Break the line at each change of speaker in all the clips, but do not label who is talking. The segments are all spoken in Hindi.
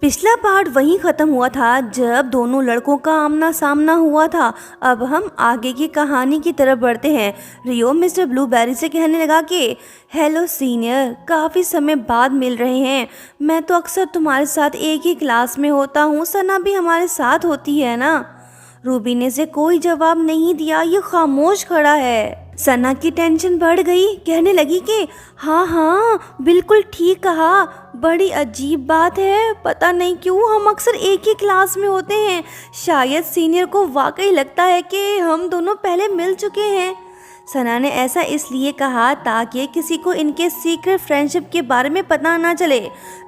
पिछला पार्ट वहीं खत्म हुआ था जब दोनों लड़कों का आमना सामना हुआ था। अब हम आगे की कहानी की तरफ बढ़ते हैं। रियो मिस्टर ब्लूबेरी से कहने लगा कि हेलो सीनियर, काफ़ी समय बाद मिल रहे हैं। मैं तो अक्सर तुम्हारे साथ एक ही क्लास में होता हूँ, सना भी हमारे साथ होती है ना। रूबी ने से कोई जवाब नहीं दिया, ये खामोश खड़ा है। सना की टेंशन बढ़ गई, कहने लगी कि हाँ हाँ बिल्कुल ठीक कहा, बड़ी अजीब बात है, पता नहीं क्यों हम अक्सर एक ही क्लास में होते हैं। शायद सीनियर को वाकई लगता है कि हम दोनों पहले मिल चुके हैं। सना ने ऐसा इसलिए कहा ताकि किसी को इनके सीक्रेट फ्रेंडशिप के बारे में पता ना चले।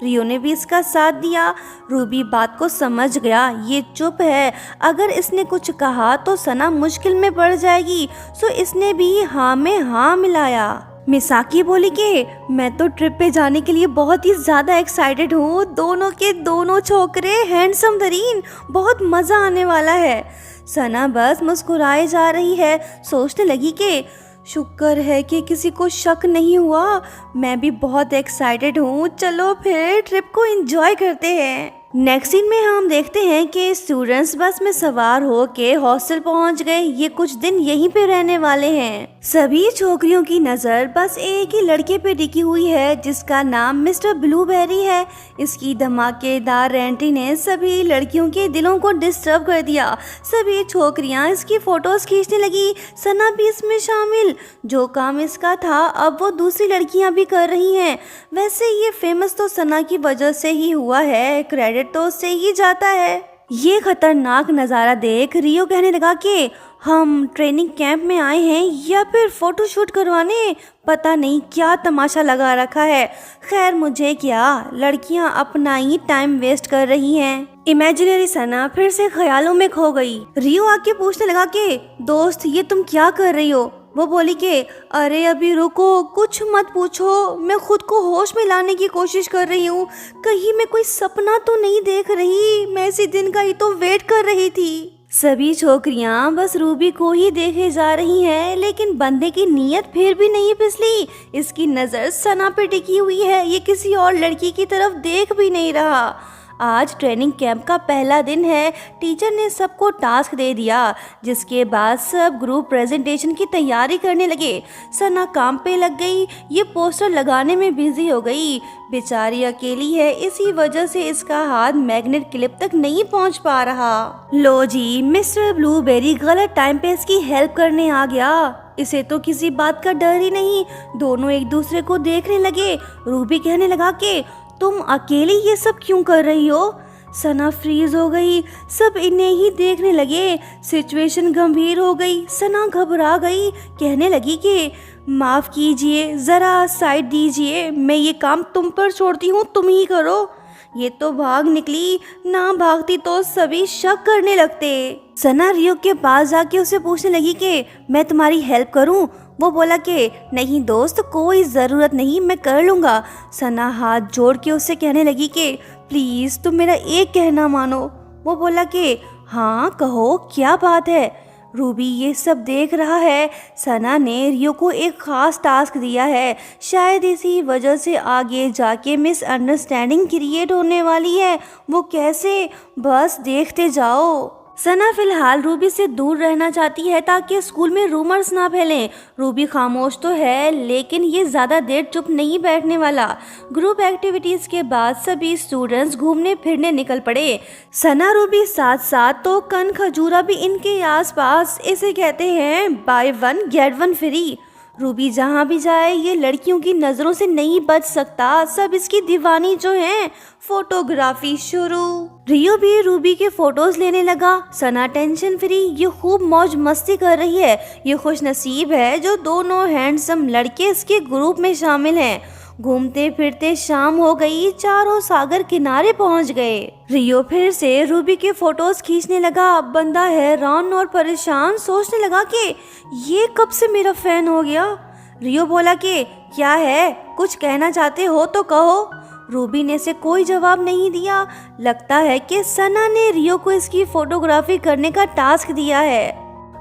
रियो ने भी इसका साथ दिया। रूबी बात को समझ गया, ये चुप है, अगर इसने कुछ कहा तो सना मुश्किल में पड़ जाएगी, सो इसने भी हाँ में हाँ मिलाया। मिसाकी बोली कि मैं तो ट्रिप पे जाने के लिए बहुत ही ज़्यादा एक्साइटेड हूँ। दोनों के दोनों छोकरे हैंडसम तरीन, बहुत मज़ा आने वाला है। सना बस मुस्कुराए जा रही है, सोचने लगी कि शुक्र है कि किसी को शक नहीं हुआ। मैं भी बहुत एक्साइटेड हूँ, चलो फिर ट्रिप को एंजॉय करते हैं। नेक्स्ट सीन में हम देखते हैं कि स्टूडेंट्स बस में सवार हो के हॉस्टल पहुंच गए। ये कुछ दिन यहीं पे रहने वाले हैं। सभी छोकरियों की नज़र बस एक ही लड़के पे टिकी हुई है जिसका नाम मिस्टर ब्लूबेरी है। इसकी धमाकेदार एंट्री ने सभी लड़कियों के दिलों को डिस्टर्ब कर दिया। सभी छोकरियां इसकी फोटोज खींचने लगी, सना भी इसमें शामिल। जो काम इसका था अब वो दूसरी लड़कियां भी कर रही हैं। वैसे ये फेमस तो सना की वजह से ही हुआ है, क्रेडिट तो उससे ही जाता है। ये खतरनाक नज़ारा देख रियो कहने लगा कि हम ट्रेनिंग कैंप में आए हैं या फिर फोटो शूट करवाने, पता नहीं क्या तमाशा लगा रखा है। खैर मुझे क्या, लड़कियां अपना ही टाइम वेस्ट कर रही हैं। इमेजिनरी सना फिर से ख्यालों में खो गई। रियो आके पूछने लगा कि दोस्त ये तुम क्या कर रही हो। वो बोली कि अरे अभी रुको, कुछ मत पूछो, मैं खुद को होश में लाने की कोशिश कर रही हूँ। कहीं मैं कोई सपना तो नहीं देख रही, मैं इसी दिन का ही तो वेट कर रही थी। सभी छोकरियां बस रूबी को ही देखे जा रही हैं, लेकिन बंदे की नीयत फिर भी नहीं फिसली। इसकी नज़र सना पे टिकी हुई है, ये किसी और लड़की की तरफ देख भी नहीं रहा। आज ट्रेनिंग कैंप का पहला दिन है। टीचर ने सबको टास्क दे दिया, जिसके बाद सब ग्रुप प्रेजेंटेशन की तैयारी करने लगे। सना काम पे लग गई, ये पोस्टर लगाने में बिजी हो गई। बेचारी अकेली है, इसी वजह से इसका हाथ मैग्नेट क्लिप तक नहीं पहुंच पा रहा। लो जी, मिस्टर ब्लूबेरी गलत टाइम पे इसकी हेल्प करने आ गया। इसे तो किसी बात का डर ही नहीं। दोनों एक दूसरे को देखने लगे। रूबी कहने लगा कि तुम अकेली ये सब क्यों कर रही हो। सना फ्रीज हो गई, सब इन्हें ही देखने लगे। सिचुएशन गंभीर हो गई, सना घबरा गई, कहने लगी कि माफ़ कीजिए, ज़रा साइड दीजिए, मैं ये काम तुम पर छोड़ती हूँ, तुम ही करो। ये तो भाग निकली, ना भागती तो सभी शक करने लगते। सना रियो के पास जाके उसे पूछने लगी कि मैं तुम्हारी हेल्प करूं। वो बोला कि नहीं दोस्त, कोई ज़रूरत नहीं, मैं कर लूँगा। सना हाथ जोड़ के उससे कहने लगी कि प्लीज़ तुम मेरा एक कहना मानो। वो बोला कि हाँ कहो, क्या बात है। रूबी ये सब देख रहा है। सना ने रियो को एक ख़ास टास्क दिया है, शायद इसी वजह से आगे जाके मिसअंडरस्टैंडिंग क्रिएट होने वाली है। वो कैसे, बस देखते जाओ। सना फिलहाल रूबी से दूर रहना चाहती है ताकि स्कूल में रूमर्स ना फैलें। रूबी खामोश तो है, लेकिन ये ज़्यादा देर चुप नहीं बैठने वाला। ग्रुप एक्टिविटीज़ के बाद सभी स्टूडेंट्स घूमने फिरने निकल पड़े। सना रूबी साथ साथ तो कन खजूरा भी इनके आसपास। इसे कहते हैं by one get one free. Ruby जहाँ भी जाए ये लड़कियों की नज़रों से नहीं बच सकता। सब इसकी दीवानी जो है। फोटोग्राफी शुरू। रियो भी रूबी के फोटोज लेने लगा। सना टेंशन फ्री, ये खूब मौज मस्ती कर रही है। ये खुश नसीब है जो दोनों हैंडसम लड़के इसके ग्रुप में शामिल हैं। घूमते फिरते शाम हो गई, चारों सागर किनारे पहुंच गए। रियो फिर से रूबी के फोटोज खींचने लगा। बंदा हैरान और परेशान, सोचने लगा कि ये कब से मेरा फैन हो गया। रियो बोला कि क्या है, कुछ कहना चाहते हो तो कहो। रूबी ने से कोई जवाब नहीं दिया। लगता है कि सना ने रियो को इसकी फोटोग्राफी करने का टास्क दिया है।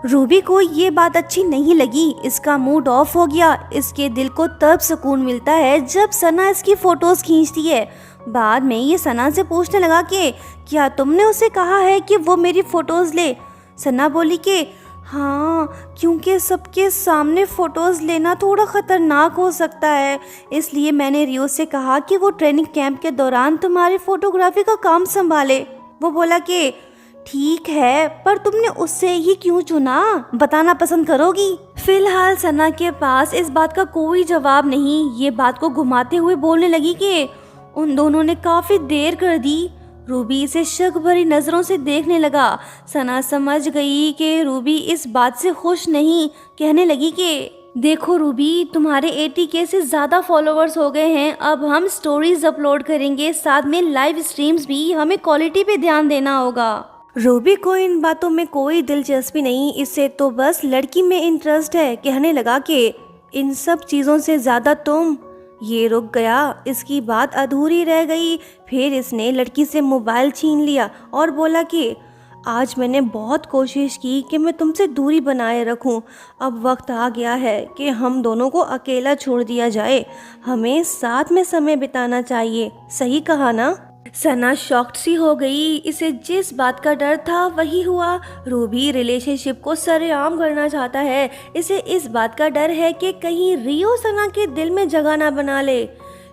रूबी को ये बात अच्छी नहीं लगी, इसका मूड ऑफ हो गया। इसके दिल को तब सुकून मिलता है जब सना इसकी फ़ोटोज़ खींचती है। बाद में ये सना से पूछने लगा कि क्या तुमने उसे कहा है कि वो मेरी फ़ोटोज़ ले। सना बोली कि हाँ, क्योंकि सबके सामने फ़ोटोज़ लेना थोड़ा ख़तरनाक हो सकता है, इसलिए मैंने रियो से कहा कि वो ट्रेनिंग कैंप के दौरान तुम्हारी फ़ोटोग्राफी का काम संभाले। वो बोला कि ठीक है, पर तुमने उससे ही क्यों चुना, बताना पसंद करोगी। फिलहाल सना के पास इस बात का कोई जवाब नहीं। ये बात को घुमाते हुए बोलने लगी कि उन दोनों ने काफ़ी देर कर दी। रूबी इसे शक भरी नज़रों से देखने लगा। सना समझ गई कि रूबी इस बात से खुश नहीं। कहने लगी कि देखो रूबी, तुम्हारे 80K से ज़्यादा फॉलोअर्स हो गए हैं। अब हम स्टोरीज अपलोड करेंगे, साथ में लाइव स्ट्रीम्स भी। हमें क्वालिटी पे ध्यान देना होगा। रूबी को इन बातों में कोई दिलचस्पी नहीं, इससे तो बस लड़की में इंटरेस्ट है। कहने लगा कि इन सब चीज़ों से ज़्यादा तुम। ये रुक गया, इसकी बात अधूरी रह गई। फिर इसने लड़की से मोबाइल छीन लिया और बोला कि आज मैंने बहुत कोशिश की कि मैं तुमसे दूरी बनाए रखूं। अब वक्त आ गया है कि हम दोनों को अकेला छोड़ दिया जाए। हमें साथ में समय बिताना चाहिए। सही कहा ना। सना शॉक्ड सी हो गई। इसे जिस बात का डर था वही हुआ। रूबी रिलेशनशिप को सरेआम करना चाहता है। इसे इस बात का डर है कि कहीं रियो सना के दिल में जगह ना बना ले।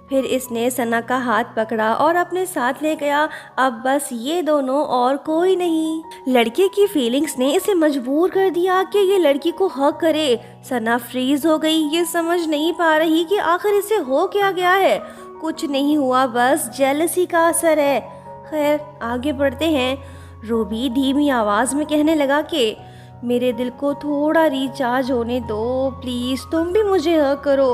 फिर इसने सना का हाथ पकड़ा और अपने साथ ले गया। अब बस ये दोनों और कोई नहीं। लड़के की फीलिंग्स ने इसे मजबूर कर दिया कि ये लड़की को हक करे। सना फ्रीज हो गई। ये समझ नहीं पा रही कि आखिर इसे हो क्या गया है। कुछ नहीं हुआ, बस जेलसी का असर है। खैर, आगे बढ़ते हैं। रूबी धीमी आवाज़ में कहने लगा कि मेरे दिल को थोड़ा रिचार्ज होने दो, प्लीज़ तुम भी मुझे हक करो।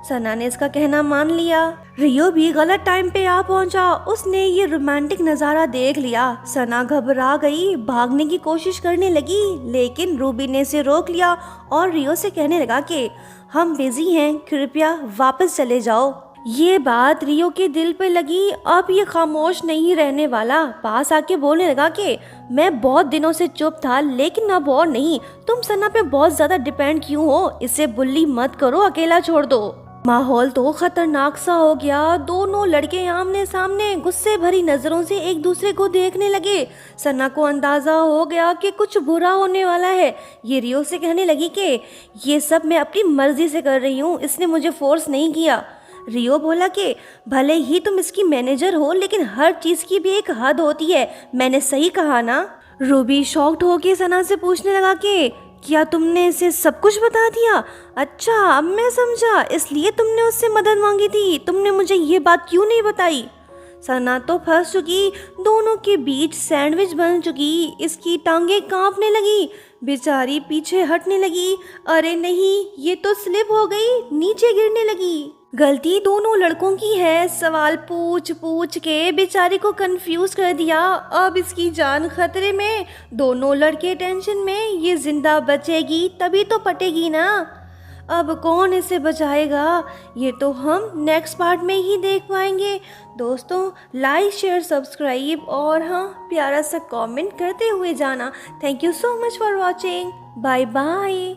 सना ने इसका कहना मान लिया। रियो भी गलत टाइम पे आ पहुंचा। उसने ये रोमांटिक नज़ारा देख लिया। सना घबरा गई, भागने की कोशिश करने लगी, लेकिन रूबी ने इसे रोक लिया और रियो से कहने लगा कि हम बिजी हैं, कृपया वापस चले जाओ। ये बात रियो के दिल पे लगी। अब ये खामोश नहीं रहने वाला। पास आके बोलने लगा कि मैं बहुत दिनों से चुप था, लेकिन अब और नहीं। तुम सना पे बहुत ज़्यादा डिपेंड क्यों हो? इसे बुल्ली मत करो, अकेला छोड़ दो। माहौल तो खतरनाक सा हो गया। दोनों लड़के आमने सामने गुस्से भरी नज़रों से एक दूसरे को देखने लगे। सना को अंदाज़ा हो गया कि कुछ बुरा होने वाला है। ये रियो से कहने लगी कि ये सब मैं अपनी मर्जी से कर रही हूँ, इसने मुझे फोर्स नहीं किया। रियो बोला कि भले ही तुम इसकी मैनेजर हो, लेकिन हर चीज़ की भी एक हद होती है। मैंने सही कहा ना। रूबी शॉक्ड होकर सना से पूछने लगा कि क्या तुमने इसे सब कुछ बता दिया? अच्छा, अब मैं समझा, इसलिए तुमने उससे मदद मांगी थी। तुमने मुझे ये बात क्यों नहीं बताई? सना तो फंस चुकी, दोनों के बीच सैंडविच बन चुकी। इसकी टांगे कांपने लगी, बेचारी पीछे हटने लगी। अरे नहीं, ये तो स्लिप हो गई, नीचे गिरने लगी। गलती दोनों लड़कों की है। सवाल पूछ पूछ के बेचारी को कंफ्यूज कर दिया। अब इसकी जान खतरे में। दोनों लड़के टेंशन में। ये जिंदा बचेगी तभी तो पटेगी ना। अब कौन इसे बचाएगा, ये तो हम नेक्स्ट पार्ट में ही देख पाएंगे। दोस्तों, लाइक शेयर सब्सक्राइब और हाँ, प्यारा सा कमेंट करते हुए जाना। Thank you so much for watching. Bye bye.